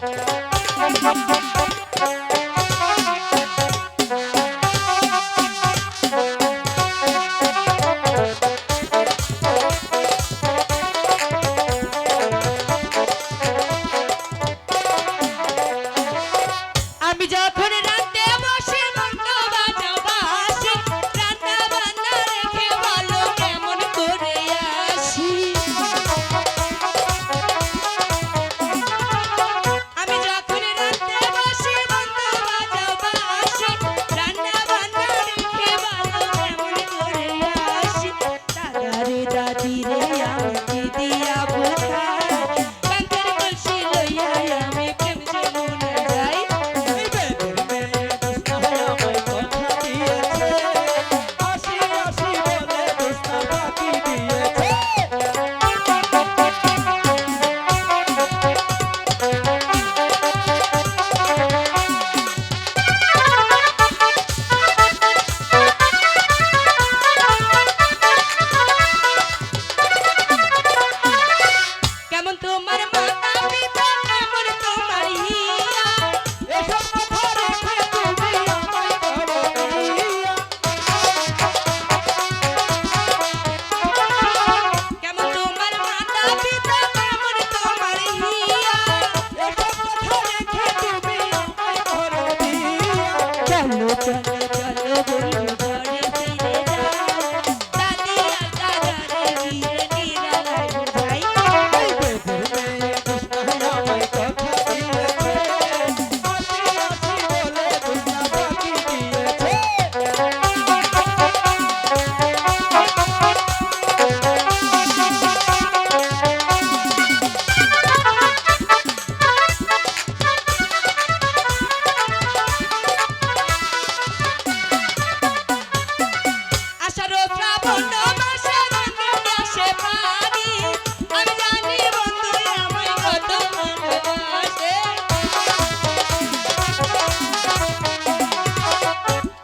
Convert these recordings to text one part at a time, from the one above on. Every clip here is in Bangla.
আমি যখন রাতে বসে বন্ধু বাজাও বাঁশি, রান্না বান্না রেখে বলো কেমন করে আসি। আমি যখন রাতে বসে বন্ধু বাজাও বাঁশি, রান্না বান্না রেখে বলো কেমন করে আসি। দাদারে দাদি রে আমি কি দিয়া বোঝাই, কান্তের কলসি লইয়া আমি প্রেম যমুনা যাই। কেমন তোমার মাতা পিতা, কেমন তোমার হিয়া, এসব কথা রেখে তুমি আমায় করো দিয়া। কেমন তোমার মাতা পিতা, কেমন তোমার হিয়া। এসব কথা রেখে তুমি আমায় করো দিয়া। চলো চলো চলো বন্ধু ঘরে ফিরে যাই, দাদি আর দাদারে গিয়ে নিরালায় বোঝাই। এই বেদের মেয়ে কৃষ্ণা আমায় কথা দিয়েছে, আসি আসি বলে কৃষ্ণা ফাঁকি দিয়েছে। আষাঢ় শ্রাবণ মাসে রঙে আসে পানি, আমি জানি বন্ধু আমায় কত ভালোবাসে।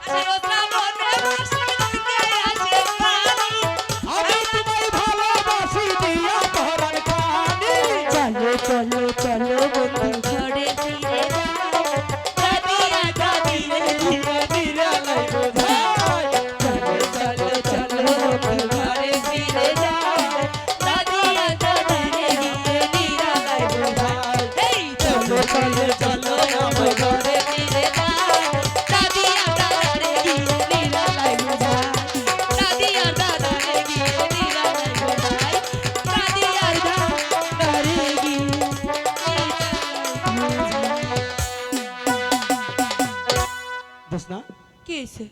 আষাঢ় শ্রাবণ মাসে রঙে আসে পানি, আমি তোমায় ভালোবাসি দিয়া পরাণ খানি। চলো চলো চলো বন্ধু ঘরে ফিরে যাই, দাদি আর দাদিরে ধীরে ধীরে লাই বোঝাই। চলো চলো চলো বন্ধু ঘরে ফিরে যাই, দাদি আর দাদারে গিয়ে নিরালায় বোঝাই। এই চলো চলো চলো আমার ঘরে ফিরে যাই, দাদি আর দাদারে গিয়ে নিরালায় বোঝাই। দাদি আর দাদারে গিয়ে নিরালায় বোঝাই, দাদি আর দাদারে গিয়ে নিরালায় বোঝাই। দোস্ত না কি হয়েছে?